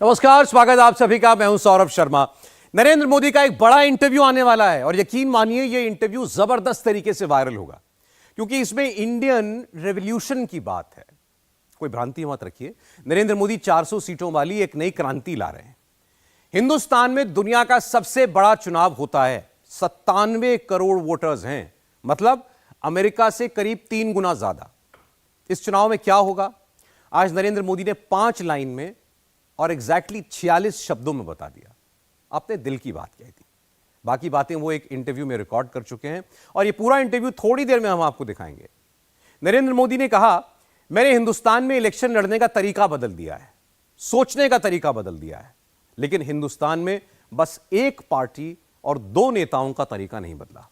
नमस्कार, स्वागत आप सभी का। मैं हूं सौरभ शर्मा। नरेंद्र मोदी का एक बड़ा इंटरव्यू आने वाला है और यकीन मानिए यह इंटरव्यू जबरदस्त तरीके से वायरल होगा क्योंकि इसमें इंडियन रेवोल्यूशन की बात है। कोई भ्रांति मत रखिए, नरेंद्र मोदी 400 सीटों वाली एक नई क्रांति ला रहे हैं। हिंदुस्तान में दुनिया का सबसे बड़ा चुनाव होता है। 97 करोड़ वोटर्स हैं, मतलब अमेरिका से करीब 3 गुना ज्यादा। इस चुनाव में क्या होगा, आज नरेंद्र मोदी ने 5 लाइन में और एग्जैक्टली 46 शब्दों में बता दिया। अपने दिल की बात कह दी। बाकी बातें वो एक इंटरव्यू में रिकॉर्ड कर चुके हैं और ये पूरा इंटरव्यू थोड़ी देर में हम आपको दिखाएंगे। नरेंद्र मोदी ने कहा, मैंने हिंदुस्तान में इलेक्शन लड़ने का तरीका बदल दिया है, सोचने का तरीका बदल दिया है, लेकिन हिंदुस्तान में बस एक पार्टी और 2 नेताओं का तरीका नहीं बदला।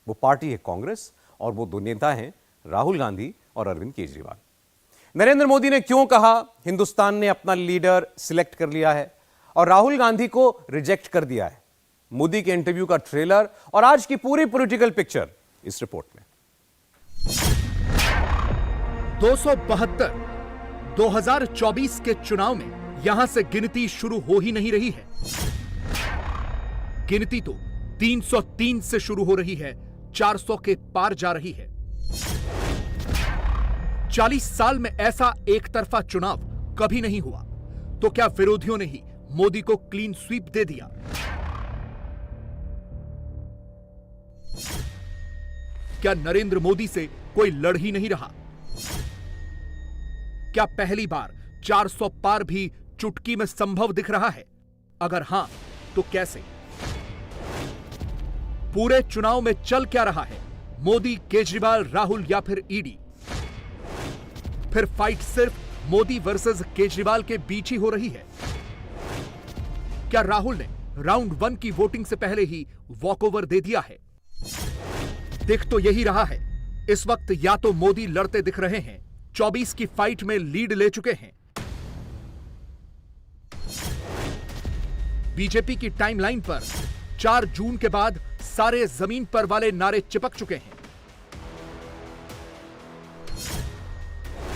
वो पार्टी है कांग्रेस और वो 2 नेता हैं राहुल गांधी और अरविंद केजरीवाल। नरेंद्र मोदी ने क्यों कहा हिंदुस्तान ने अपना लीडर सिलेक्ट कर लिया है और राहुल गांधी को रिजेक्ट कर दिया है, मोदी के इंटरव्यू का ट्रेलर और आज की पूरी पॉलिटिकल पिक्चर इस रिपोर्ट में। 272 2024 के चुनाव में यहां से गिनती शुरू हो ही नहीं रही है। गिनती तो 303 से शुरू हो रही है, 400 के पार जा रही है। 40 साल में ऐसा एक तरफा चुनाव कभी नहीं हुआ, तो क्या विरोधियों ने ही मोदी को क्लीन स्वीप दे दिया? क्या नरेंद्र मोदी से कोई लड़ ही नहीं रहा? क्या पहली बार 400 पार भी चुटकी में संभव दिख रहा है? अगर हां, तो कैसे? पूरे चुनाव में चल क्या रहा है? मोदी, केजरीवाल, राहुल या फिर ईडी? फिर फाइट सिर्फ मोदी वर्सेस केजरीवाल के बीच ही हो रही है? क्या राहुल ने राउंड 1 की वोटिंग से पहले ही वॉकओवर दे दिया है? दिख तो यही रहा है। इस वक्त या तो मोदी लड़ते दिख रहे हैं, 24 की फाइट में लीड ले चुके हैं। बीजेपी की टाइमलाइन पर 4 जून के बाद सारे जमीन पर वाले नारे चिपक चुके हैं,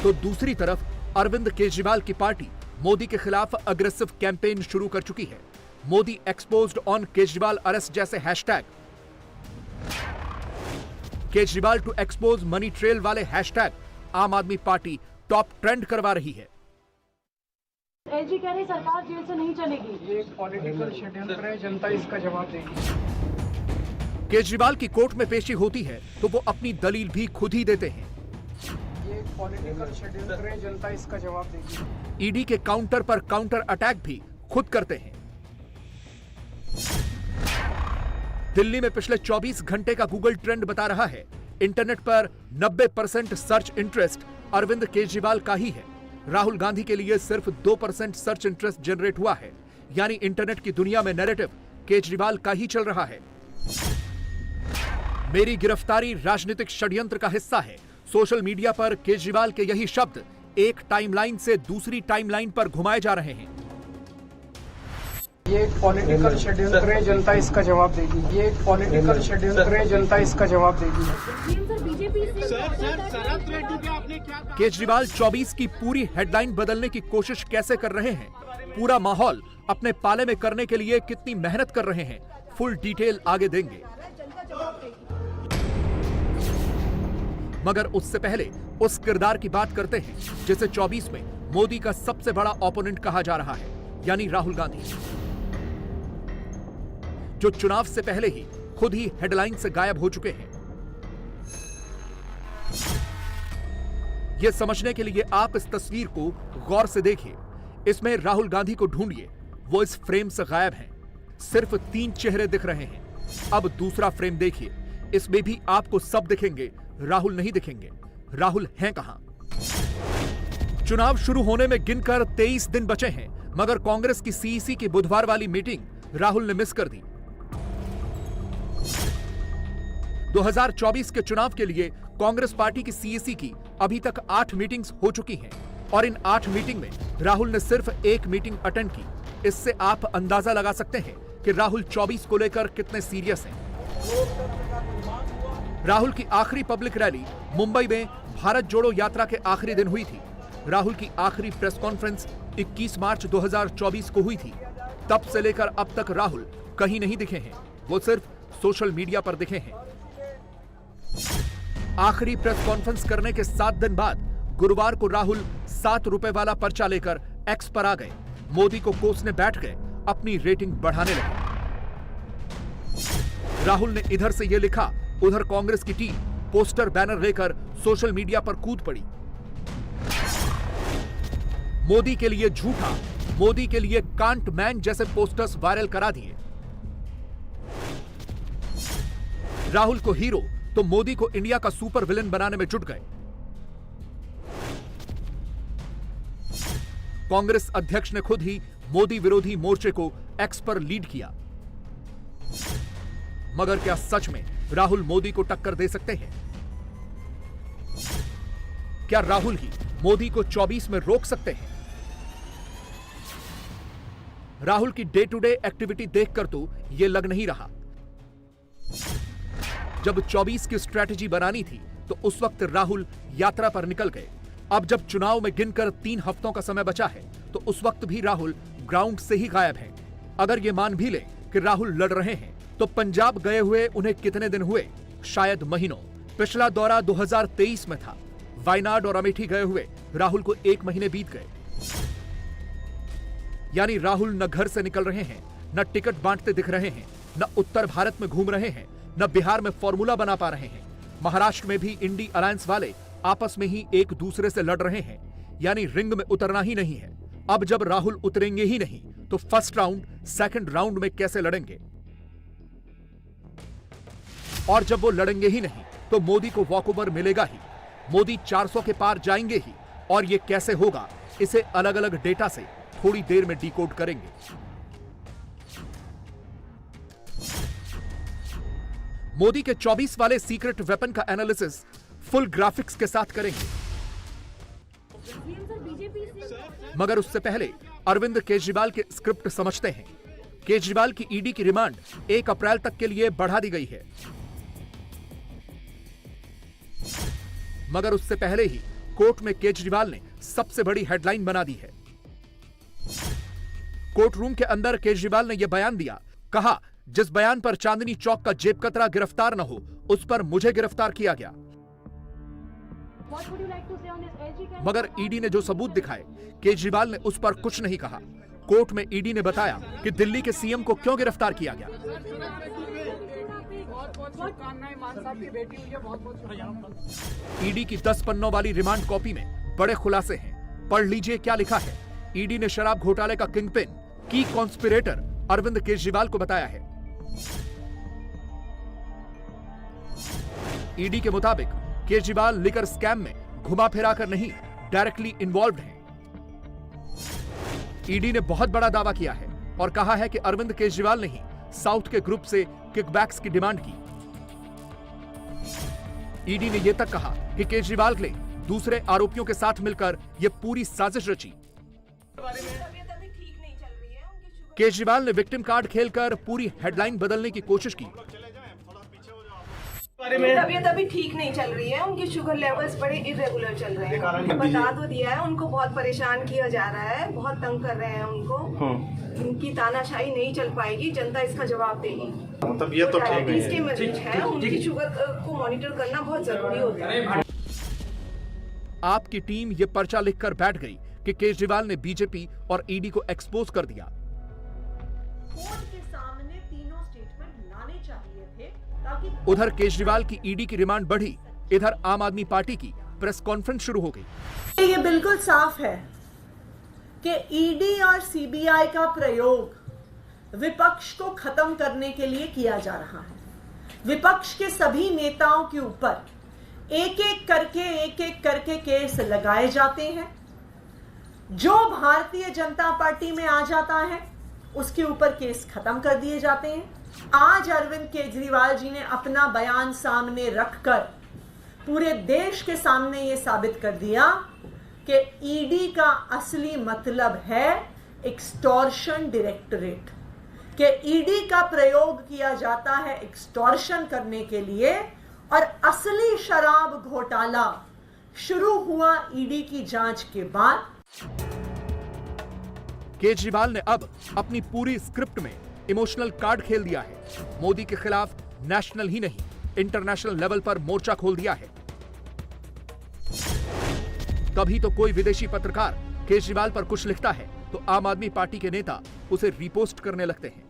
तो दूसरी तरफ अरविंद केजरीवाल की पार्टी मोदी के खिलाफ अग्रेसिव कैंपेन शुरू कर चुकी है। Modi exposed on Kejriwal arrest जैसे hashtag, Kejriwal to expose money trail वाले hashtag Aam Aadmi party top trend करवा रही है। एलजी कह रही सरकार जेल से नहीं चलेगी। ये पॉलिटिकल षड्यंत्र है, जनता इसका जवाब देगी। केजरीवाल की कोर्ट में पेशी होती है तो वो अपनी दलील भी खुद ही देते हैं। ये पॉलिटिकल षड्यंत्र है, जनता इसका जवाब देगी। ईडी के काउंटर पर काउंटर अटैक भी खुद करते हैं। दिल्ली में पिछले 24 घंटे का गूगल ट्रेंड बता रहा है, इंटरनेट पर 90% सर्च इंटरेस्ट अरविंद केजरीवाल का ही है। राहुल गांधी के लिए सिर्फ 2% सर्च इंटरेस्ट जनरेट हुआ है, यानी इंटरनेट की दुनिया में नैरेटिव केजरीवाल का ही चल रहा है। मेरी गिरफ्तारी राजनीतिक षड्यंत्र का हिस्सा है। सोशल मीडिया पर केजरीवाल के यही शब्द एक टाइमलाइन से दूसरी टाइमलाइन पर घुमाए जा रहे हैं। ये पॉलिटिकल षड्यंत्र है, जनता इसका जवाब देगी। ये पॉलिटिकल षड्यंत्र है, जनता इसका जवाब देगी। केजरीवाल 24 की पूरी हेडलाइन बदलने की कोशिश कैसे कर रहे हैं, पूरा माहौल अपने पाले में करने के लिए कितनी मेहनत कर रहे हैं, फुल डिटेल आगे देंगे। मगर उससे पहले उस किरदार की बात करते हैं जिसे 24 में मोदी का सबसे बड़ा ओपोनेंट कहा जा रहा है, यानी राहुल गांधी, जो चुनाव से पहले ही खुद ही हेडलाइन से गायब हो चुके हैं। यह समझने के लिए आप इस तस्वीर को गौर से देखिए। इसमें राहुल गांधी को ढूंढिए, वो इस फ्रेम से गायब हैं। सिर्फ 3 चेहरे दिख रहे हैं। अब दूसरा फ्रेम देखिए, इसमें भी आपको सब दिखेंगे, राहुल नहीं दिखेंगे। राहुल हैं कहां? चुनाव शुरू होने में गिनकर 23 दिन बचे हैं, मगर कांग्रेस की सीईसी की बुधवार वाली मीटिंग राहुल ने मिस कर दी। 2024 के चुनाव के लिए कांग्रेस पार्टी की सीईसी की अभी तक 8 मीटिंग्स हो चुकी हैं और इन 8 मीटिंग में राहुल ने सिर्फ 1 मीटिंग अटेंड की। इससे आप अंदाजा लगा सकते हैं कि राहुल 24 को लेकर कितने सीरियस हैं। राहुल की आखिरी पब्लिक रैली मुंबई में भारत जोड़ो यात्रा के आखिरी दिन हुई थी। राहुल की आखिरी प्रेस कॉन्फ्रेंस 21 मार्च 2024 को हुई थी। तब से लेकर अब तक राहुल कहीं नहीं दिखे हैं, वो सिर्फ सोशल मीडिया पर दिखे हैं। आखिरी प्रेस कॉन्फ्रेंस करने के 7 दिन बाद गुरुवार को राहुल 7 रुपए वाला पर्चा लेकर एक्स पर आ गए, मोदी को कोसने बैठ गए, अपनी रेटिंग बढ़ाने लगे। राहुल ने इधर से यह लिखा, उधर कांग्रेस की टीम पोस्टर बैनर लेकर सोशल मीडिया पर कूद पड़ी। मोदी के लिए झूठा, मोदी के लिए कांट मैन जैसे पोस्टर्स वायरल करा दिए। राहुल को हीरो तो मोदी को इंडिया का सुपर विलेन बनाने में जुट गए। कांग्रेस अध्यक्ष ने खुद ही मोदी विरोधी मोर्चे को एक्स पर लीड किया। मगर क्या सच में राहुल मोदी को टक्कर दे सकते हैं? क्या राहुल ही मोदी को 24 में रोक सकते हैं? राहुल की डे टू डे एक्टिविटी देखकर तो यह लग नहीं रहा। जब 24 की स्ट्रेटजी बनानी थी तो उस वक्त राहुल यात्रा पर निकल गए। अब जब चुनाव में गिनकर 3 हफ्तों का समय बचा है तो उस वक्त भी राहुल ग्राउंड से ही गायब हैं। अगर ये मान भी ले कि राहुल लड़ रहे हैं तो पंजाब गए हुए उन्हें कितने दिन हुए? शायद महीनों। पिछला दौरा 2023 में था। वायनाड और अमेठी गए हुए राहुल को 1 महीने बीत गए। यानी राहुल न घर से निकल रहे हैं, न टिकट बांटते दिख रहे हैं, न उत्तर भारत में घूम रहे हैं, न बिहार में फॉर्मूला बना पा रहे हैं। महाराष्ट्र में भी इंडी अलायंस वाले आपस में ही एक दूसरे से लड़ रहे हैं। यानी रिंग में उतरना ही नहीं है। अब जब राहुल उतरेंगे ही नहीं तो फर्स्ट राउंड, सेकंड राउंड में कैसे लड़ेंगे? और जब वो लड़ेंगे ही नहीं तो मोदी को वॉकओवर मिलेगा ही। मोदी 400 के पार जाएंगे ही। और ये कैसे होगा, इसे अलग अलग डेटा से थोड़ी देर में डिकोड करेंगे। मोदी के 24 वाले सीक्रेट वेपन का एनालिसिस फुल ग्राफिक्स के साथ करेंगे। मगर उससे पहले अरविंद केजरीवाल के स्क्रिप्ट समझते हैं। केजरीवाल की ईडी की रिमांड 1 अप्रैल तक के लिए बढ़ा दी गई है। मगर उससे पहले ही कोर्ट में केजरीवाल ने सबसे बड़ी हेडलाइन बना दी है। कोर्ट रूम के अंदर केजरीवाल ने यह बयान दिया, कहा जिस बयान पर चांदनी चौक का जेब कतरा गिरफ्तार न हो उस पर मुझे गिरफ्तार किया गया। मगर ईडी ने जो सबूत दिखाए केजरीवाल ने उस पर कुछ नहीं कहा। कोर्ट में ईडी ने बताया कि दिल्ली के सीएम को क्यों गिरफ्तार किया गया। ईडी की 10 पन्नों वाली रिमांड कॉपी में बड़े खुलासे हैं। पढ़ लीजिए क्या लिखा है। ईडी ने शराब घोटाले का किंगपिन, की कॉन्स्पिरेटर अरविंद केजरीवाल को बताया है। ईडी के मुताबिक केजरीवाल लिकर स्कैम में घुमा फिरा कर नहीं, डायरेक्टली इन्वॉल्व्ड हैं। ईडी ने बहुत बड़ा दावा किया है और कहा है कि अरविंद केजरीवाल ने ही साउथ के ग्रुप से किकबैक्स की डिमांड की। ईडी ने यह तक कहा कि केजरीवाल ने दूसरे आरोपियों के साथ मिलकर यह पूरी साजिश रची। केजरीवाल ने विक्टिम कार्ड खेलकर पूरी हेडलाइन बदलने की कोशिश की। तबीयत अभी ठीक नहीं चल रही है, उनके शुगर लेवल्स बड़े इरेगुलर चल रहे हैं। बता तो दिया है, उनको बहुत परेशान किया जा रहा है, बहुत तंग कर रहे हैं उनको। उनकी तानाशाही नहीं चल पाएगी, जनता इसका जवाब देगी। मतलब ये तो ठीक है, इसके मरीज हैं, उनकी शुगर को मॉनिटर करना बहुत जरूरी होता है। आपकी टीम ये पर्चा लिखकर बैठ गई कि केजरीवाल ने बीजेपी और ईडी को एक्सपोज कर दिया। कोर्ट के सामने तीनों स्टेटमेंट लाने चाहिए थे ताकि उधर केजरीवाल की ईडी की रिमांड बढ़ी, इधर आम आदमी पार्टी की प्रेस कॉन्फ्रेंस शुरू हो गई। ये बिल्कुल साफ है कि ईडी और सीबीआई का प्रयोग विपक्ष को खत्म करने के लिए किया जा रहा है। विपक्ष के सभी नेताओं के ऊपर एक एक करके केस लगाए जाते हैं। जो भारतीय जनता पार्टी में आ जाता है उसके ऊपर केस खत्म कर दिए जाते हैं। आज अरविंद केजरीवाल जी ने अपना बयान सामने रखकर पूरे देश के सामने यह साबित कर दिया कि ईडी का असली मतलब है एक्सटॉर्शन डायरेक्टरेट, कि ईडी का प्रयोग किया जाता है एक्सटॉर्शन करने के लिए और असली शराब घोटाला शुरू हुआ ईडी की जांच के बाद केजरीवाल ने अब अपनी पूरी स्क्रिप्ट में इमोशनल कार्ड खेल दिया है। मोदी के खिलाफ नेशनल ही नहीं, इंटरनेशनल लेवल पर मोर्चा खोल दिया है। कभी तो कोई विदेशी पत्रकार केजरीवाल पर कुछ लिखता है तो आम आदमी पार्टी के नेता उसे रीपोस्ट करने लगते हैं।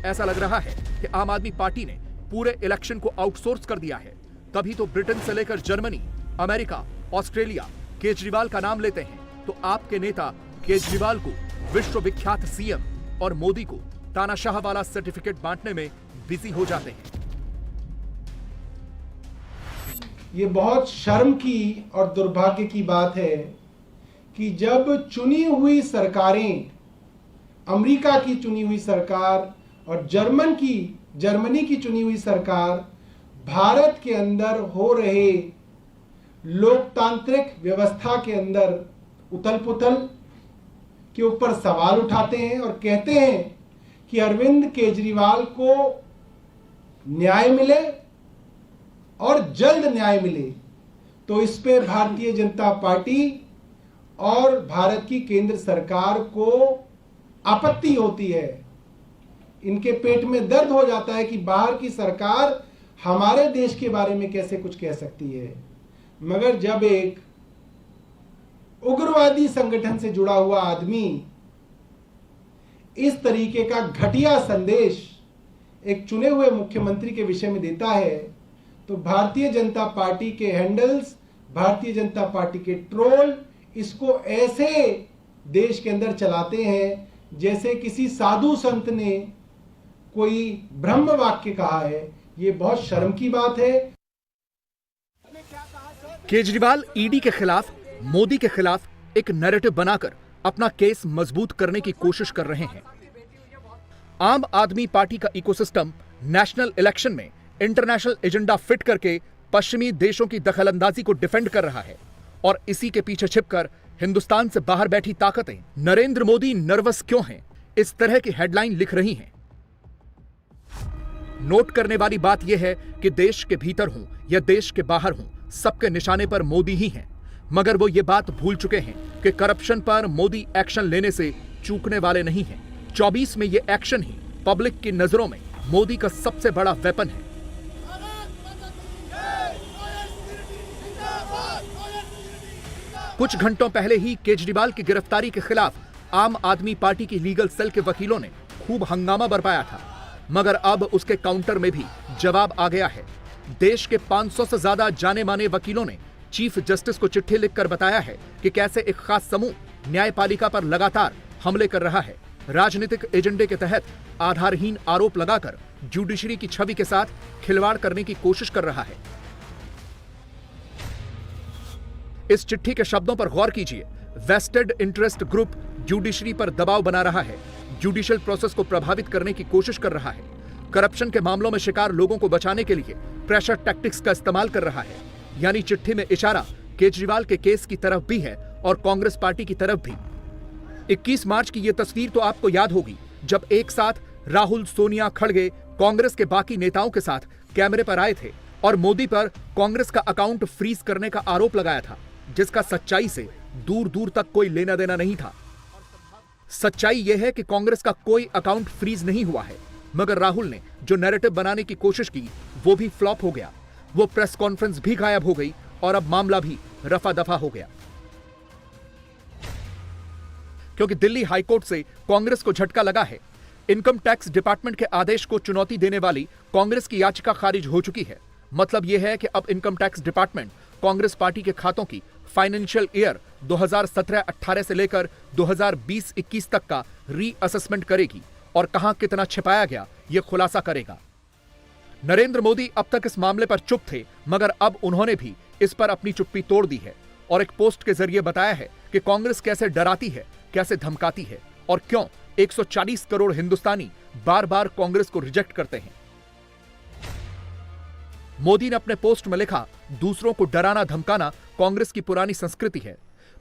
ऐसा लग रहा है कि आम आदमी पार्टी ने पूरे इलेक्शन को आउटसोर्स कर दिया है। कभी तो ब्रिटेन से लेकर जर्मनी, अमेरिका, ऑस्ट्रेलिया केजरीवाल का नाम लेते हैं तो आपके नेता केजरीवाल को विश्वविख्यात सीएम और मोदी को तानाशाह वाला सर्टिफिकेट बांटने में बिजी हो जाते हैं। ये बहुत शर्म की और दुर्भाग्य की बात है कि जब चुनी हुई सरकारें, अमेरिका की चुनी हुई सरकार और जर्मनी की चुनी हुई सरकार भारत के अंदर हो रहे लोकतांत्रिक व्यवस्था के अंदर उथल-पुथल के ऊपर सवाल उठाते हैं और कहते हैं कि अरविंद केजरीवाल को न्याय मिले और जल्द न्याय मिले, तो इस पे भारतीय जनता पार्टी और भारत की केंद्र सरकार को आपत्ति होती है। इनके पेट में दर्द हो जाता है कि बाहर की सरकार हमारे देश के बारे में कैसे कुछ कह सकती है। मगर जब एक उग्रवादी संगठन से जुड़ा हुआ आदमी इस तरीके का घटिया संदेश एक चुने हुए मुख्यमंत्री के विषय में देता है, तो भारतीय जनता पार्टी के हैंडल्स, भारतीय जनता पार्टी के ट्रोल इसको ऐसे देश के अंदर चलाते हैं जैसे किसी साधु संत ने कोई ब्रह्म वाक्य कहा है। ये बहुत शर्म की बात है। केजरीवाल ईडी के खिलाफ, मोदी के खिलाफ एक नैरेटिव बनाकर अपना केस मजबूत करने की कोशिश कर रहे हैं। आम आदमी पार्टी का इकोसिस्टम नेशनल इलेक्शन में इंटरनेशनल एजेंडा फिट करके पश्चिमी देशों की दखलंदाजी को डिफेंड कर रहा है और इसी के पीछे छिपकर हिंदुस्तान से बाहर बैठी ताकतें नरेंद्र मोदी नर्वस क्यों हैं, इस तरह की हेडलाइन लिख रही हैं। नोट करने वाली बात यह है कि देश के भीतर हूं या देश के बाहर हूं, सबके निशाने पर मोदी ही हैं। मगर वो ये बात भूल चुके हैं कि करप्शन पर मोदी एक्शन लेने से चूकने वाले नहीं हैं। 24 में ये एक्शन ही पब्लिक की नजरों में मोदी का सबसे बड़ा वेपन है। कुछ घंटों पहले ही केजरीवाल की गिरफ्तारी के खिलाफ आम आदमी पार्टी की लीगल सेल के वकीलों ने खूब हंगामा बरपाया था, मगर अब उसके काउंटर में भी जवाब आ गया है। देश के 500 से ज्यादा जाने माने वकीलों ने चीफ जस्टिस को चिट्ठी लिखकर बताया है कि कैसे एक खास समूह न्यायपालिका पर लगातार हमले कर रहा है, राजनीतिक एजेंडे के तहत आधारहीन आरोप लगाकर जुडिशरी की छवि के साथ खिलवाड़ करने की कोशिश कर रहा है। इस चिट्ठी के शब्दों पर गौर कीजिए। वेस्टेड इंटरेस्ट ग्रुप जुडिशरी पर दबाव बना रहा है, जुडिशियल प्रोसेस को प्रभावित करने की कोशिश कर रहा है, करप्शन के मामलों में शिकार लोगों को बचाने के लिए प्रेशर टैक्टिक्स का इस्तेमाल कर रहा है। यानी चिट्ठी में इशारा केजरीवाल के केस की तरफ भी है और कांग्रेस पार्टी की तरफ भी। 21 मार्च की यह तस्वीर तो आपको याद होगी, जब एक साथ राहुल, सोनिया, खड़गे कांग्रेस के बाकी नेताओं के साथ कैमरे पर आए थे और मोदी पर कांग्रेस का अकाउंट फ्रीज करने का आरोप लगाया था, जिसका सच्चाई से दूर दूर तक कोई लेना देना नहीं था। सच्चाई यह है कि कांग्रेस का कोई अकाउंट फ्रीज नहीं हुआ है, मगर राहुल ने जो नैरेटिव बनाने की कोशिश की वो भी फ्लॉप हो गया। वो प्रेस कॉन्फ्रेंस भी गायब हो गई और अब मामला भी रफा दफा हो गया, क्योंकि दिल्ली हाईकोर्ट से कांग्रेस को झटका लगा है। इनकम टैक्स डिपार्टमेंट के आदेश को चुनौती देने वाली कांग्रेस की याचिका खारिज हो चुकी है। मतलब यह है कि अब income tax department Congress party के खातों की फाइनेंशियल ईयर 2017-18 से लेकर 2020-21 तक का रीअसेसमेंट करेगी और कहां कितना छिपाया गया यह खुलासा करेगा। नरेंद्र मोदी अब तक इस मामले पर चुप थे, मगर अब उन्होंने भी इस पर अपनी चुप्पी तोड़ दी है और एक पोस्ट के जरिए बताया है कि कांग्रेस कैसे डराती है, कैसे धमकाती है और क्यों 140 करोड़ हिंदुस्तानी बार बार कांग्रेस को रिजेक्ट करते हैं। मोदी ने अपने पोस्ट में लिखा, दूसरों को डराना धमकाना कांग्रेस की पुरानी संस्कृति है।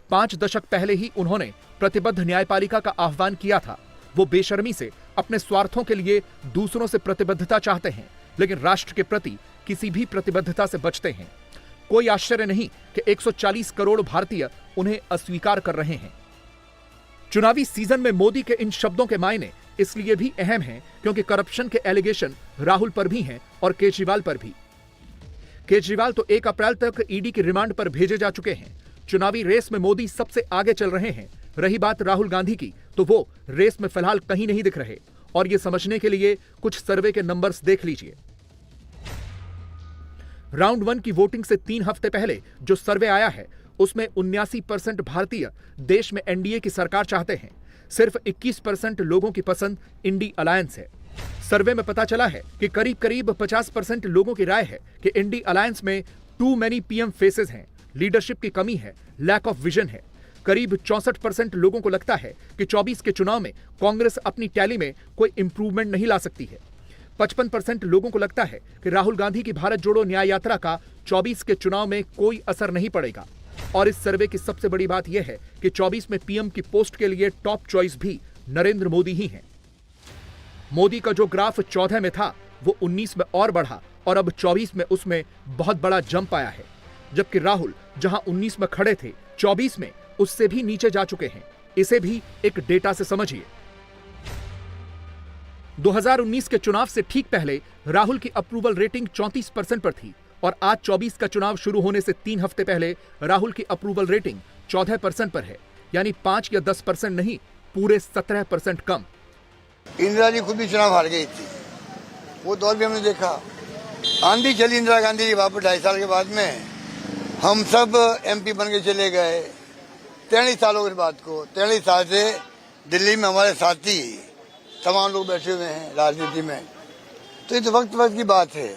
5 दशक पहले ही उन्होंने प्रतिबद्ध न्यायपालिका का आह्वान किया था। वो बेशर्मी से अपने स्वार्थों के लिए दूसरों से प्रतिबद्धता चाहते हैं, लेकिन राष्ट्र के प्रति किसी भी प्रतिबद्धता से बचते हैं। कोई आश्चर्य नहीं कि 140 करोड़ भारतीय उन्हें अस्वीकार कर रहे हैं। चुनावी सीजन में मोदी के इन शब्दों के मायने इसलिए भी अहम हैं क्योंकि करप्शन के एलिगेशन राहुल पर भी हैं और केजरीवाल पर भी। केजरीवाल तो 1 अप्रैल तक ईडी की रिमांड पर भेजे जा चुके हैं। चुनावी रेस में मोदी सबसे आगे चल रहे हैं। रही बात राहुल गांधी की, तो वो रेस में फिलहाल कहीं नहीं दिख रहे और ये समझने के लिए कुछ सर्वे के नंबर्स देख लीजिए। राउंड 1 की वोटिंग से 3 हफ्ते पहले जो सर्वे आया है उसमें 79% भारतीय देश में एनडीए की सरकार चाहते हैं। सिर्फ 21% लोगों की पसंद इंडी अलायंस है। सर्वे में पता चला है कि करीब करीब 50% लोगों की राय है कि इंडी अलायंस में टू मैनी पीएम फेसेस हैं, लीडरशिप की कमी है, लैक ऑफ विजन है। करीब 64% लोगों को लगता है कि 24 के चुनाव में कांग्रेस अपनी टैली में कोई इंप्रूवमेंट नहीं ला सकती है। 55% लोगों को लगता है कि राहुल गांधी की भारत जोड़ो न्याय यात्रा का 24 के चुनाव में कोई असर नहीं पड़ेगा। और इस सर्वे की सबसे बड़ी बात यह है कि 24 में पीएम की पोस्ट के लिए टॉप चॉइस भी नरेंद्र मोदी ही हैं। मोदी का जो ग्राफ 14 में था वो 19 में और बढ़ा और अब 24 में उसमें बहुत बड़ा जंप आया है, जबकि राहुल जहां 19 में खड़े थे 24 में उससे भी नीचे जा चुके हैं। इसे भी एक डेटा से समझिए। 2019 के चुनाव से ठीक पहले राहुल की अप्रूवल रेटिंग 34% पर थी और आज 24 का चुनाव शुरू होने से 3 हफ्ते पहले राहुल की अप्रूवल रेटिंग 14% पर है, यानी 5 या 10% नहीं, पूरे 17% कम। इंदिरा जी खुद भी चुनाव हार गई थी, वो दौर भी हमने देखा। आंधी चली इंदिरा गांधी जी वापस 2.5 साल के बाद में, हम सब एमपी बन के चले गए। 43 सालों के बाद को 43 साल से दिल्ली में हमारे साथी तमाम लोग बैठे हुए हैं राजनीति में, तो ये तो वक्त की बात है।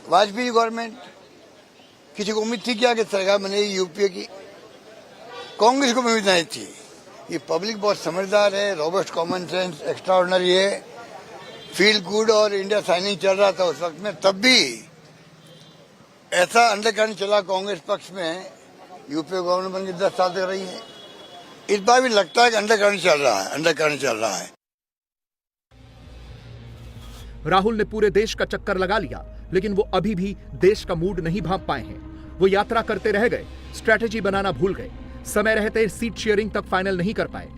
वाजपेयी गवर्नमेंट, किसी को उम्मीद थी क्या कि सरकार बनेगी यूपीए की? कांग्रेस को उम्मीद नहीं थी। ये पब्लिक बहुत समझदार है, रॉबस्ट कॉमन सेंस एक्स्ट्राऑर्डिनरी है, फील गुड और इंडिया साइनिंग चल रहा था उस वक्त में, तब भी ऐसा अंडरकरंट चला कांग्रेस पक्ष में। यूपीए गवर्नमेंट बन के 10 साल तक रही है। इस बार भी लगता है कि अंडरकरंट चल रहा है। राहुल ने पूरे देश का चक्कर लगा लिया, लेकिन वो अभी भी देश का मूड नहीं भांप पाए हैं। वो यात्रा करते रह गए, स्ट्रैटेजी बनाना भूल गए, समय रहते सीट शेयरिंग तक फाइनल नहीं कर पाए।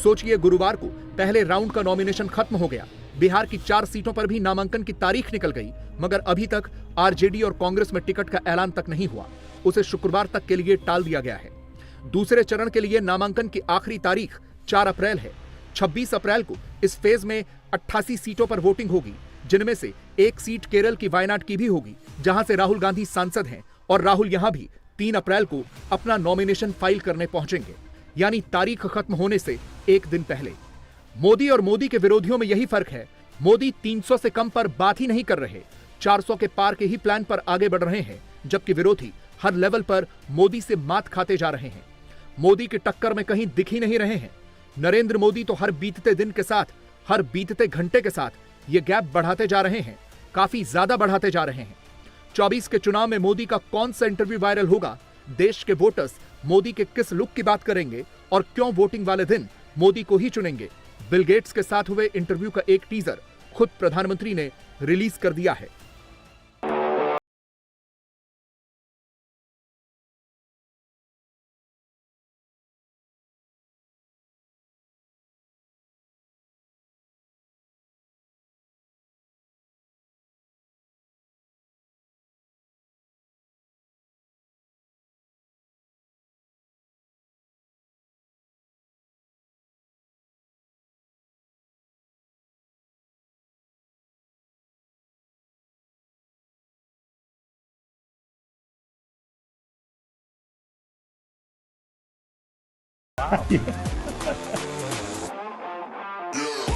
सोचिए, गुरुवार को पहले राउंड का नॉमिनेशन खत्म हो गया। बिहार की 4 सीटों पर भी नामांकन की तारीख निकल गई, मगर अभी तक आरजेडी और कांग्रेस में टिकट का ऐलान तक नहीं हुआ। उसे शुक्रवार तक के लिए टाल दिया गया है। दूसरे चरण के लिए नामांकन की आखिरी तारीख 4 अप्रैल है। 26 अप्रैल को इस फेज में 88 सीटों पर वोटिंग होगी, जिनमें से 1 सीट केरल की वायनाड की भी होगी, जहां से राहुल गांधी सांसद हैं। और राहुल यहां भी 3 अप्रैल को अपना नॉमिनेशन फाइल करने पहुंचेंगे, यानी तारीख खत्म होने से 1 दिन पहले। मोदी और मोदी के विरोधियों में यही फर्क है। मोदी 300 से कम पर बात ही नहीं कर रहे, 400 के पार के ही प्लान पर आगे बढ़ रहे हैं, जबकि विरोधी हर लेवल पर मोदी से मात खाते जा रहे हैं। मोदी की टक्कर में कहीं दिख ही नहीं रहे हैं। नरेंद्र मोदी तो हर बीतते दिन के साथ, हर बीतते घंटे के साथ ये गैप बढ़ाते जा रहे हैं, काफी ज्यादा बढ़ाते जा रहे हैं। 24 के चुनाव में मोदी का कौन सा इंटरव्यू वायरल होगा? देश के वोटर्स मोदी के किस लुक की बात करेंगे और क्यों वोटिंग वाले दिन मोदी को ही चुनेंगे? बिल गेट्स के साथ हुए इंटरव्यू का एक टीजर खुद प्रधानमंत्री ने रिलीज कर दिया है।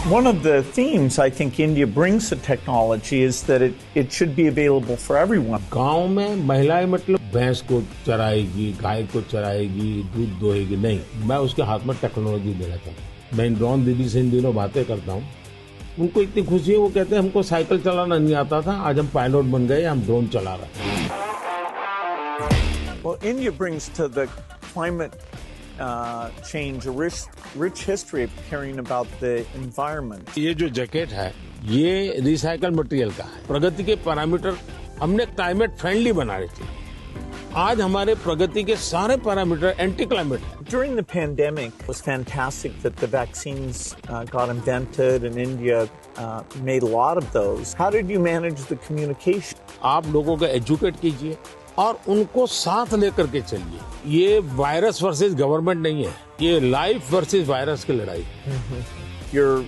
One of the themes I think India brings to technology is that it should be available for everyone. गांव में महिलाएं मतलब भैंस को चराएगी, गाय को चराएगी, दूध दोहेगी, नहीं, मैं उसके हाथ में टेक्नोलॉजी देना चाहता हूँ। मैं ड्रोन दीदी से इन दिनों बातें करता हूँ, उनको इतनी खुशी है, वो कहते हैं हमको साइकिल चलाना नहीं आता था, आज हम पायलट बन गए, हम ड्रोन चला रहे हैं। Well, India brings to the climate change a rich history of caring about the environment. ये जो जैकेट है, ये रिसाइकल मटेरियल का है। प्रगति के पैरामीटर हमने क्लाइमेट फ्रेंडली बनाने चाहिए। आज हमारे प्रगति के सारे पैरामीटर एंटी क्लाइमेट हैं। During the pandemic, it was fantastic that the vaccines got invented and India made a lot of those. How did you manage the communication? आप लोगों को एजुकेट कीजिए और उनको साथ लेकर के चलिए। ये वायरस वर्सेस गवर्नमेंट नहीं है, ये लाइफ वर्सेस वायरस की लड़ाई। You're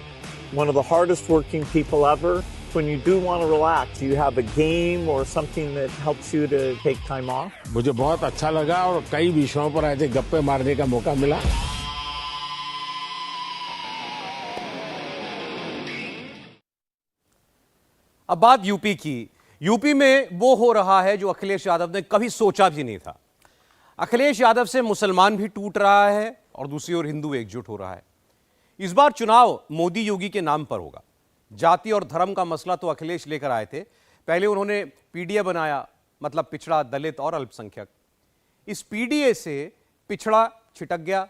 one of the hardest working people ever. When you do want to relax, do you have a game or something that helps you to take time off? मुझे बहुत अच्छा लगा और कई विषयों पर ऐसे गप्पे मारने का मौका मिला। अब बात यूपी की। यूपी में वो हो रहा है जो अखिलेश यादव ने कभी सोचा भी नहीं था। अखिलेश यादव से मुसलमान भी टूट रहा है और दूसरी ओर हिंदू एकजुट हो रहा है। इस बार चुनाव मोदी योगी के नाम पर होगा। जाति और धर्म का मसला तो अखिलेश लेकर आए थे। पहले उन्होंने पीडीए बनाया, मतलब पिछड़ा, दलित और अल्पसंख्यक। इस पीडीए से पिछड़ा छिटक गया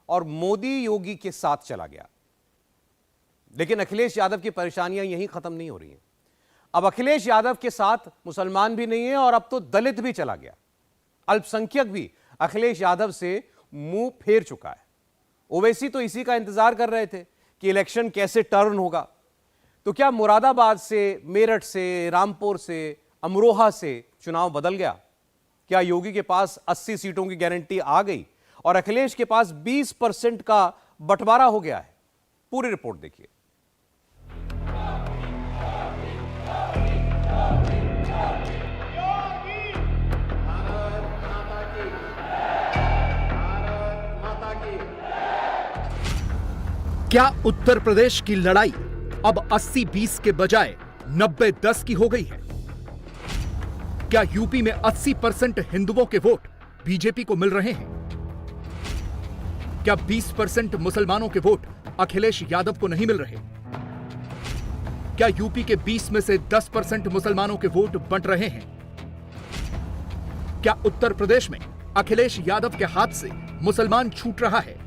और मोदी योगी के साथ चला गया। लेकिन अखिलेश यादव की परेशानियां यहीं खत्म नहीं हो रही हैं। अब अखिलेश यादव के साथ मुसलमान भी नहीं है और अब तो दलित भी चला गया। अल्पसंख्यक भी अखिलेश यादव से मुंह फेर चुका है। ओवैसी तो इसी का इंतजार कर रहे थे कि इलेक्शन कैसे टर्न होगा। तो क्या मुरादाबाद से, मेरठ से, रामपुर से, अमरोहा से चुनाव बदल गया? क्या योगी के पास 80 सीटों की गारंटी आ गई और अखिलेश के पास 20% का बंटवारा हो गया है? पूरी रिपोर्ट देखिए। क्या उत्तर प्रदेश की लड़ाई अब 80-20 के बजाय 90-10 की हो गई है? क्या यूपी में 80% हिंदुओं के वोट बीजेपी को मिल रहे हैं? क्या 20% मुसलमानों के वोट अखिलेश यादव को नहीं मिल रहे? क्या यूपी के 20 में से 10% मुसलमानों के वोट बंट रहे हैं? क्या उत्तर प्रदेश में अखिलेश यादव के हाथ से मुसलमान छूट रहा है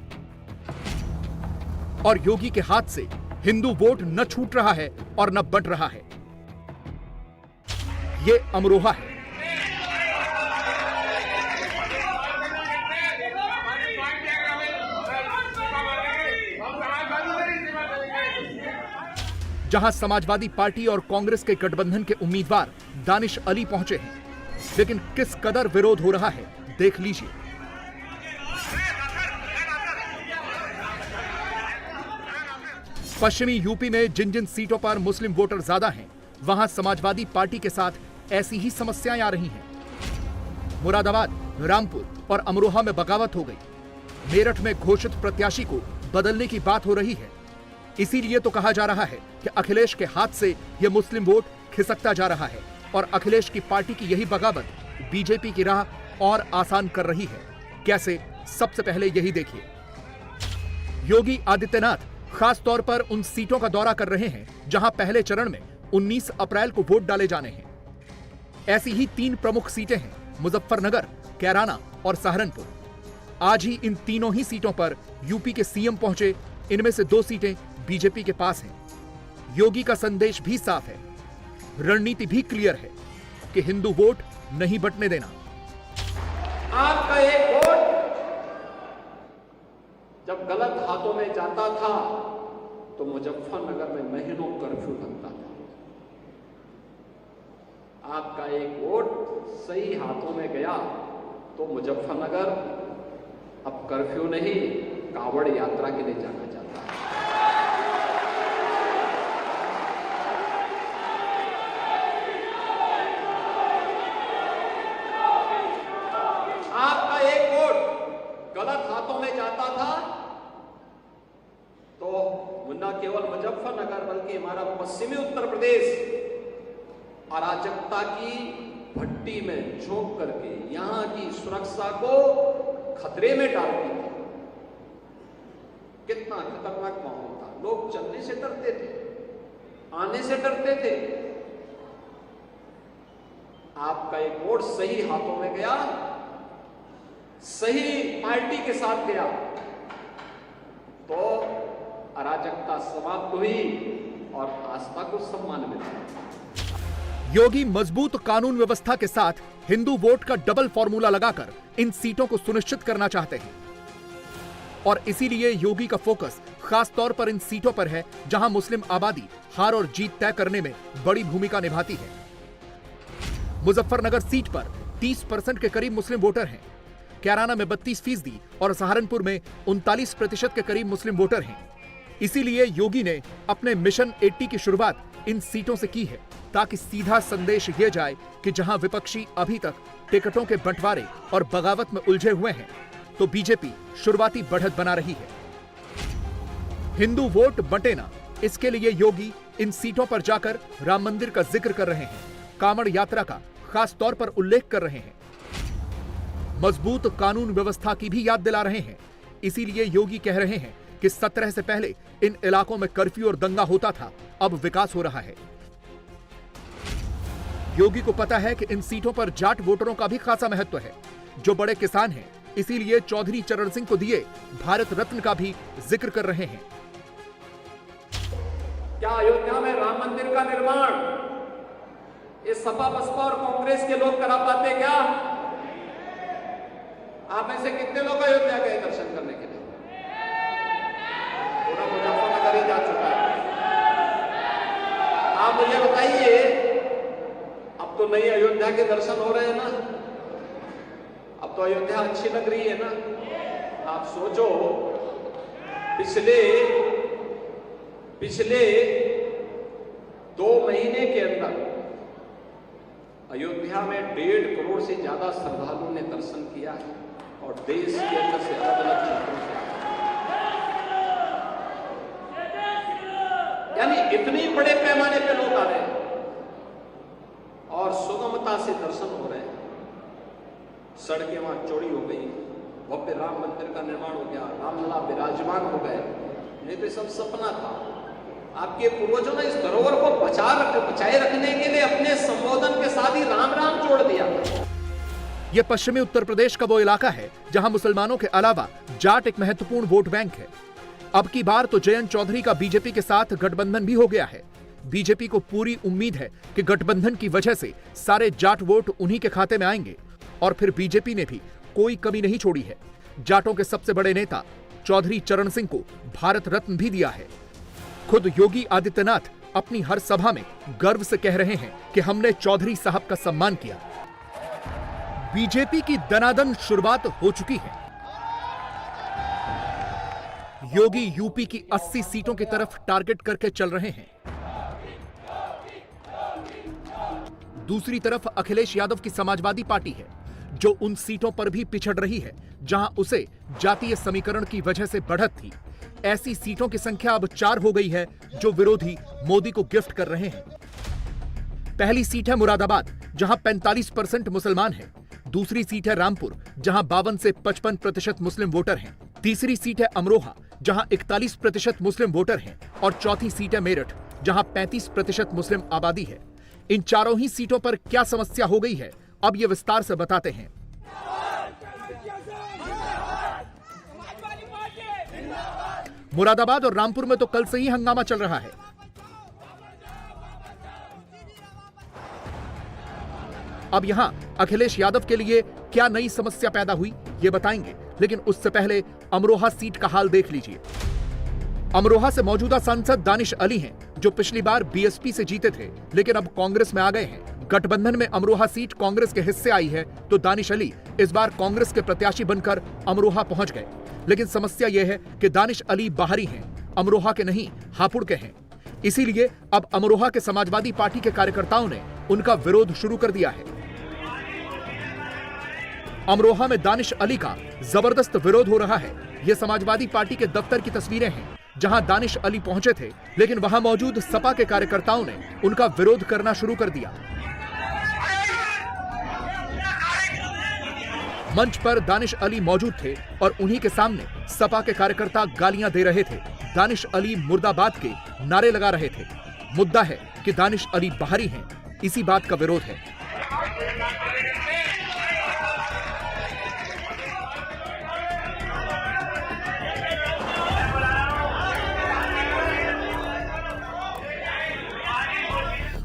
और योगी के हाथ से हिंदू वोट न छूट रहा है और न बंट रहा है? यह अमरोहा है। जहां समाजवादी पार्टी और कांग्रेस के गठबंधन के उम्मीदवार दानिश अली पहुंचे हैं, लेकिन किस कदर विरोध हो रहा है देख लीजिए। पश्चिमी यूपी में जिन जिन सीटों पर मुस्लिम वोटर ज्यादा हैं, वहां समाजवादी पार्टी के साथ ऐसी ही समस्याएं आ रही हैं। मुरादाबाद, रामपुर और अमरोहा में बगावत हो गई। मेरठ में घोषित प्रत्याशी को बदलने की बात हो रही है। इसीलिए तो कहा जा रहा है कि अखिलेश के हाथ से यह मुस्लिम वोट खिसकता जा रहा है और अखिलेश की पार्टी की यही बगावत बीजेपी की राह और आसान कर रही है। कैसे? सबसे पहले यही देखिए। योगी आदित्यनाथ खास तौर पर उन सीटों का दौरा कर रहे हैं जहां पहले चरण में 19 अप्रैल को वोट डाले जाने हैं। ऐसी ही 3 प्रमुख सीटें हैं, मुजफ्फरनगर, कैराना और सहारनपुर। आज ही इन तीनों ही सीटों पर यूपी के सीएम पहुंचे। इनमें से 2 सीटें बीजेपी के पास हैं। योगी का संदेश भी साफ है, रणनीति भी क्लियर है कि हिंदू वोट नहीं बंटने देना। आपका एक वोट जब गलत हाथों में जाता था तो मुजफ्फरनगर में महीनों कर्फ्यू लगता था। आपका एक वोट सही हाथों में गया तो मुजफ्फरनगर अब कर्फ्यू नहीं, कावड़ यात्रा के लिए जाना चाहता है। आपका एक वोट गलत हाथों में जाता था तो न केवल मुजफ्फरनगर बल्कि हमारा पश्चिमी उत्तर प्रदेश अराजकता की भट्टी में झोंक करके यहां की सुरक्षा को खतरे में डालती थी। कितना खतरनाक माहौल था। लोग चलने से डरते थे, आने से डरते थे। आपका एक वोट सही हाथों में गया, सही पार्टी के साथ गया तो अराजकता समाप्त हुई और आस्था को सम्मान मिला। योगी मजबूत कानून व्यवस्था के साथ हिंदू वोट का डबल फॉर्मूला लगाकर इन सीटों को सुनिश्चित करना चाहते हैं और इसीलिए योगी का फोकस खास तौर पर इन सीटों पर है जहां मुस्लिम आबादी हार और जीत तय करने में बड़ी भूमिका निभाती है। मुजफ्फरनगर सीट पर 30% के करीब मुस्लिम वोटर हैं, कैराना में 32% और सहारनपुर में 39% के करीब मुस्लिम वोटर हैं। इसीलिए योगी ने अपने मिशन 80 की शुरुआत इन सीटों से की है ताकि सीधा संदेश यह जाए कि जहां विपक्षी अभी तक टिकटों के बंटवारे और बगावत में उलझे हुए हैं तो बीजेपी शुरुआती बढ़त बना रही है। हिंदू वोट बंटे ना, इसके लिए योगी इन सीटों पर जाकर राम मंदिर का जिक्र कर रहे हैं, कांवड़ यात्रा का खास तौर पर उल्लेख कर रहे हैं, मजबूत कानून व्यवस्था की भी याद दिला रहे हैं। इसीलिए योगी कह रहे हैं कि 17 से पहले इन इलाकों में कर्फ्यू और दंगा होता था, अब विकास हो रहा है। योगी को पता है कि इन सीटों पर जाट वोटरों का भी खासा महत्व है जो बड़े किसान हैं, इसीलिए चौधरी चरण सिंह को दिए भारत रत्न का भी जिक्र कर रहे हैं। क्या अयोध्या में राम मंदिर का निर्माण ये सपा बसपा और कांग्रेस के लोग करा पाते क्या? आप में से कितने लोग अयोध्या गए दर्शन करने के लिए? पूरा मुजफ्फरनगर ही जा चुका है। आप मुझे बताइए, अब तो नई अयोध्या के दर्शन हो रहे हैं ना? अब तो अयोध्या अच्छी लग रही है ना? आप सोचो, पिछले 2 महीने के अंदर अयोध्या में 1.5 करोड़ से ज्यादा श्रद्धालुओं ने दर्शन किया है और देश के अंदर से अलग-अलग क्षेत्रों से, यानी इतने बड़े पैमाने पे लोग आ रहे हैं और सुगमता से दर्शन हो रहे हैं। सड़कें वहां चौड़ी हो गई, भव्य राम मंदिर का निर्माण हो गया, रामलला विराजमान हो गए। नहीं तो सब सपना था। आपके पूर्वजों ने इस धरोहर को बचाए रखने के लिए अपने संबोधन के साथ ही राम राम जोड़ दिया। यह पश्चिमी उत्तर प्रदेश का वो इलाका है जहां मुसलमानों के अलावा जाट एक महत्वपूर्ण वोट बैंक है। अब की बार तो जयंत चौधरी का बीजेपी के साथ गठबंधन भी हो गया है। बीजेपी को पूरी उम्मीद है कि गठबंधन की वजह से सारे जाट वोट उन्हीं के खाते में आएंगे और फिर बीजेपी ने भी कोई कमी नहीं छोड़ी है। जाटों के सबसे बड़े नेता चौधरी चरण सिंह को भारत रत्न भी दिया है। खुद योगी आदित्यनाथ अपनी हर सभा में गर्व से कह रहे हैं कि हमने चौधरी साहब का सम्मान किया। बीजेपी की दनादन शुरुआत हो चुकी है। योगी यूपी की 80 सीटों की तरफ टारगेट करके चल रहे हैं। दूसरी तरफ अखिलेश यादव की समाजवादी पार्टी है जो उन सीटों पर भी पिछड़ रही है जहां उसे जातीय समीकरण की वजह से बढ़त थी। ऐसी सीटों की संख्या अब 4 हो गई है जो विरोधी मोदी को गिफ्ट कर रहे हैं। पहली सीट है मुरादाबाद जहां 45% मुसलमान हैं। दूसरी सीट है रामपुर जहां 52 से 55% मुस्लिम वोटर हैं। तीसरी सीट है अमरोहा जहां 41% मुस्लिम वोटर हैं और चौथी सीट है मेरठ जहां 35% मुस्लिम आबादी है। इन चारों ही सीटों पर क्या समस्या हो गई है, अब ये विस्तार से बताते हैं। मुरादाबाद और रामपुर में तो कल से ही हंगामा चल रहा है। अब यहां अखिलेश यादव के लिए क्या नई समस्या पैदा हुई ये बताएंगे, लेकिन उससे पहले अमरोहा सीट का हाल देख लीजिए। अमरोहा से मौजूदा सांसद दानिश अली हैं जो पिछली बार बीएसपी से जीते थे लेकिन अब कांग्रेस में आ गए हैं। गठबंधन में अमरोहा सीट कांग्रेस के हिस्से आई है तो दानिश अली इस बार कांग्रेस के प्रत्याशी बनकर अमरोहा पहुंच गए। लेकिन समस्या यह है कि दानिश अली बाहरी हैं, अमरोहा के नहीं हापुड़ के हैं। इसीलिए अब अमरोहा के समाजवादी पार्टी के कार्यकर्ताओं ने उनका विरोध शुरू कर दिया है। अमरोहा में दानिश अली का जबरदस्त विरोध हो रहा है। ये समाजवादी पार्टी के दफ्तर की तस्वीरें हैं जहां दानिश अली पहुंचे थे, लेकिन वहां मौजूद सपा के कार्यकर्ताओं ने उनका विरोध करना शुरू कर दिया। मंच पर दानिश अली मौजूद थे और उन्हीं के सामने सपा के कार्यकर्ता गालियां दे रहे थे। दानिश अली मुर्दाबाद के नारे लगा रहे थे। मुद्दा है कि दानिश अली बाहरी हैं, इसी बात का विरोध है।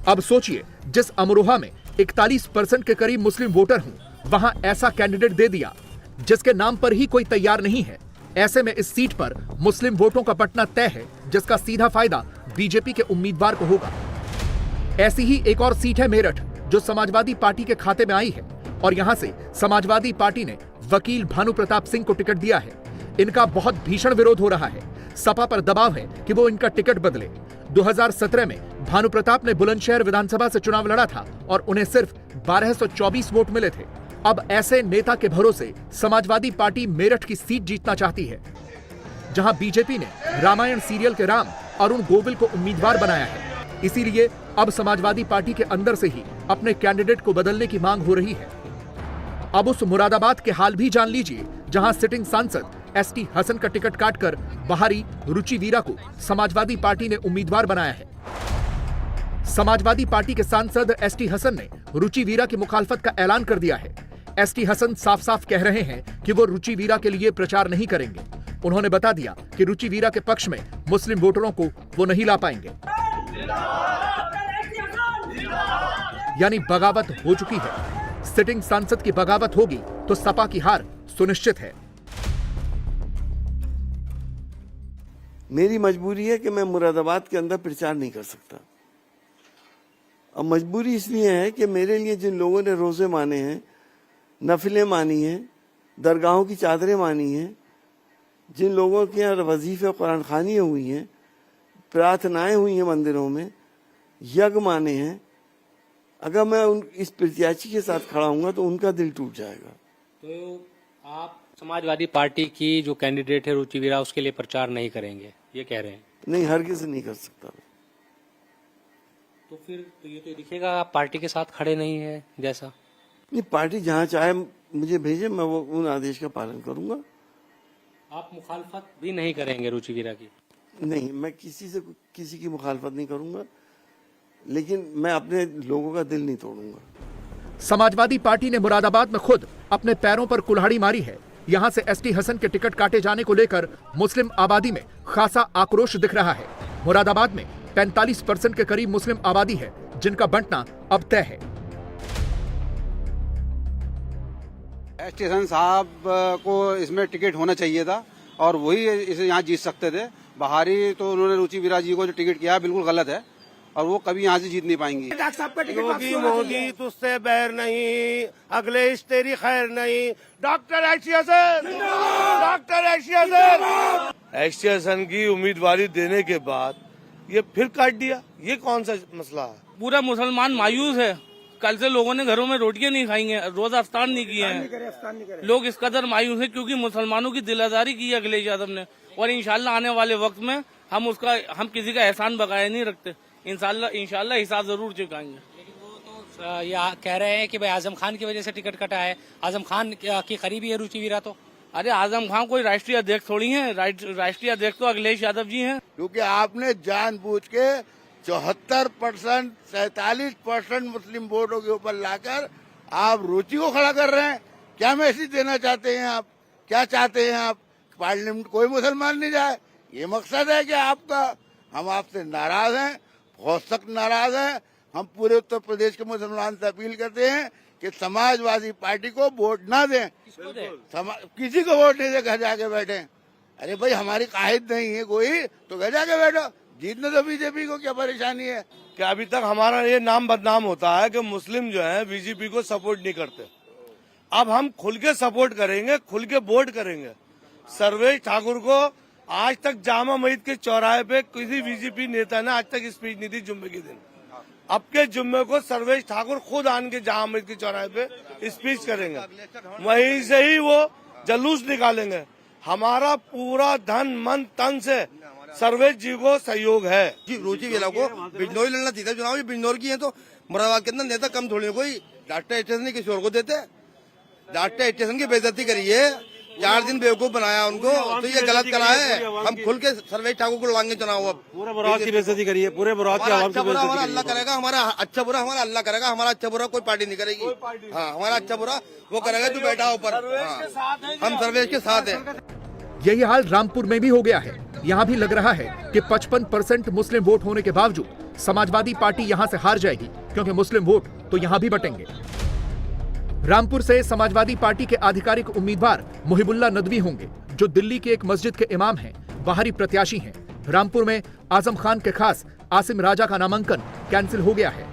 अब सोचिए, जिस अमरोहा में 41% के करीब मुस्लिम वोटर हूं, वहां ऐसा कैंडिडेट दे दिया जिसके नाम पर ही कोई तैयार नहीं है। ऐसे में इस सीट पर मुस्लिम वोटों का बंटना तय है, जिसका सीधा फायदा बीजेपी के उम्मीदवार को होगा। ऐसी ही एक और सीट है मेरठ, जो समाजवादी पार्टी के खाते में आई है और यहां से समाजवादी पार्टी ने वकील भानु प्रताप सिंह को टिकट दिया है। इनका बहुत भीषण विरोध हो रहा है। सपा पर दबाव है कि वो इनका टिकट बदले। 2017 में भानु प्रताप ने बुलंदशहर विधानसभा से चुनाव लड़ा था और उन्हें सिर्फ 1224 वोट मिले थे। अब ऐसे नेता के भरोसे समाजवादी पार्टी मेरठ की सीट जीतना चाहती है, जहां बीजेपी ने रामायण सीरियल के राम अरुण गोविल को उम्मीदवार बनाया है। इसीलिए अब समाजवादी पार्टी के अंदर से ही अपने कैंडिडेट को बदलने की मांग हो रही है। अब उस मुरादाबाद के हाल भी जान लीजिए, जहां सिटिंग सांसद एसटी हसन का टिकट काटकर बाहरी रुचि वीरा को समाजवादी पार्टी ने उम्मीदवार बनाया है। समाजवादी पार्टी के सांसद एसटी हसन ने रुचि वीरा की मुखालफत का ऐलान कर दिया है। एसटी हसन साफ साफ कह रहे हैं कि वो रुचि वीरा के लिए प्रचार नहीं करेंगे। उन्होंने बता दिया कि रुचि वीरा के पक्ष में मुस्लिम वोटरों को वो नहीं ला पाएंगे। यानी बगावत हो चुकी है। सिटिंग सांसद की बगावत होगी तो सपा की हार सुनिश्चित है। मेरी मजबूरी है कि मैं मुरादाबाद के अंदर प्रचार नहीं कर सकता। अब मजबूरी इसलिए है कि मेरे लिए जिन लोगों ने रोजे माने हैं, नफिलें मानी हैं, दरगाहों की चादरें मानी हैं, जिन लोगों के यहाँ वजीफे कुरान खानियाँ हुई हैं, प्रार्थनाएं हुई हैं मंदिरों में, यज्ञ माने हैं, अगर मैं इस प्रत्याशी के साथ खड़ा हूँगा तो उनका दिल टूट जाएगा। तो आप समाजवादी पार्टी की जो कैंडिडेट है रुचि वीरा, उसके लिए प्रचार नहीं करेंगे, ये कह रहे हैं? नहीं, हरगिज़ नहीं कर सकता। तो फिर तो ये तो दिखेगा आप पार्टी के साथ खड़े नहीं है जैसा। नहीं, पार्टी जहाँ चाहे मुझे भेजे, मैं वो उन आदेश का पालन करूंगा। आप मुखालफत भी नहीं करेंगे रुचि वीरा की? नहीं, मैं किसी की मुखालफत नहीं करूंगा, लेकिन मैं अपने लोगों का दिल नहीं तोड़ूंगा। समाजवादी पार्टी ने मुरादाबाद में खुद अपने पैरों पर कुल्हाड़ी मारी है। यहां से एसटी हसन के टिकट काटे जाने को लेकर मुस्लिम आबादी में खासा आक्रोश दिख रहा है। मुरादाबाद में 45% के करीब मुस्लिम आबादी है, जिनका बंटना अब तय है। एसटी हसन साहब को इसमें टिकट होना चाहिए था और वही इसे यहाँ जीत सकते थे। बाहरी तो उन्होंने रुचि वीरा जी को जो टिकट किया बिल्कुल गलत है और वो कभी यहाँ से जीत नहीं पाएंगी। योगी मोदी तुझसे बैर नहीं, अखिलेश तेरी खैर नहीं। Doctor S T Hasan, doctor S T Hasan. S T Hasan की उम्मीदवारी देने के बाद ये फिर काट दिया, ये कौन सा मसला है? पूरा मुसलमान मायूस है। कल से लोगों ने घरों में रोटियां नहीं खाई हैं, रोजा अफ्तार नहीं किए हैं। लोग इस कदर मायूस है क्योंकि मुसलमानों की दिलादारी की है अखिलेश यादव ने, और इंशाल्लाह आने वाले वक्त में हम किसी का एहसान बकाया नहीं रखते। इंशाल्लाह हिसाब जरूर चुकाएंगे। लेकिन वो तो ये कह रहे हैं कि भाई आजम खान की वजह से टिकट कटा है। आजम खान की करीबी है रुचि वीरा तो। अरे आजम खान कोई राष्ट्रीय अध्यक्ष थोड़ी है, राष्ट्रीय अध्यक्ष तो अखिलेश यादव जी हैं। क्योंकि आपने जानबूझ के 74%, 47% मुस्लिम वोटों के ऊपर लाकर आप रुचि को खड़ा कर रहे हैं। क्या मैसेज देना चाहते हैं आप? क्या चाहते हैं आप? पार्लियामेंट कोई मुसलमान नहीं जाए, ये मकसद है कि आपका? हम आपसे नाराज हैं, बहुत सख्त नाराज हैं। हम पूरे उत्तर प्रदेश के मुसलमान से अपील करते हैं कि समाजवादी पार्टी को वोट ना दें। किसी को वोट नहीं दे, घर जाके बैठे। अरे भाई हमारी काहिद नहीं है कोई तो घर जाके बैठो। जीतने तो बीजेपी को क्या परेशानी है? कि अभी तक हमारा ये नाम बदनाम होता है कि मुस्लिम जो है बीजेपी को सपोर्ट नहीं करते। अब हम खुल के सपोर्ट करेंगे, खुल के वोट करेंगे। सर्वेश ठाकुर को आज तक जामा मस्जिद के चौराहे पे किसी बीजेपी नेता ने आज तक स्पीच नहीं दी जुम्मे के दिन। अब के जुम्मे को सर्वेश ठाकुर खुद आन के जामा मस्जिद के चौराहे पे स्पीच करेंगे, वहीं से ही वो जलूस निकालेंगे। हमारा पूरा धन मन तन से सर्वेश जी को सहयोग है। जी रुचि वीरा को बिजनौर लड़ना चाहिए चुनाव। ये बिजनौर की है तो मुरादाबाद के अंदर नेता कम थोड़ी है कोई। डॉक्टर स्टेशन किसी और को देते। डॉक्टर स्टेशन की बेइज्जती करी है, 4 दिन बेवकूफ बनाया उनको, तो ये गलत करा है। हम खुल के सर्वेश ठाकुर को लड़ाएंगे चुनाव। अब पूरे मुराद की बेइज्जती करी है, पूरे मुराद की आवाम की बेइज्जती हमारा अल्लाह करेगा। हमारा अच्छा बुरा हमारा अल्लाह करेगा। हमारा अच्छा बुरा कोई पार्टी नहीं करेगी। हाँ, हमारा अच्छा बुरा वो करेगा जो बैठा ऊपर। हम सर्वेश के साथ हैं। यही हाल रामपुर में भी हो गया है। यहाँ भी लग रहा है कि 55% मुस्लिम वोट होने के बावजूद समाजवादी पार्टी यहाँ से हार जाएगी। क्योंकि मुस्लिम वोट तो यहां भी बटेंगे। रामपुर से समाजवादी पार्टी के आधिकारिक उम्मीदवार मुहिबुल्लाह नदवी होंगे, जो दिल्ली की एक मस्जिद के इमाम हैं, बाहरी प्रत्याशी हैं। रामपुर में आजम खान के खास आसिम राजा का नामांकन कैंसिल हो गया है।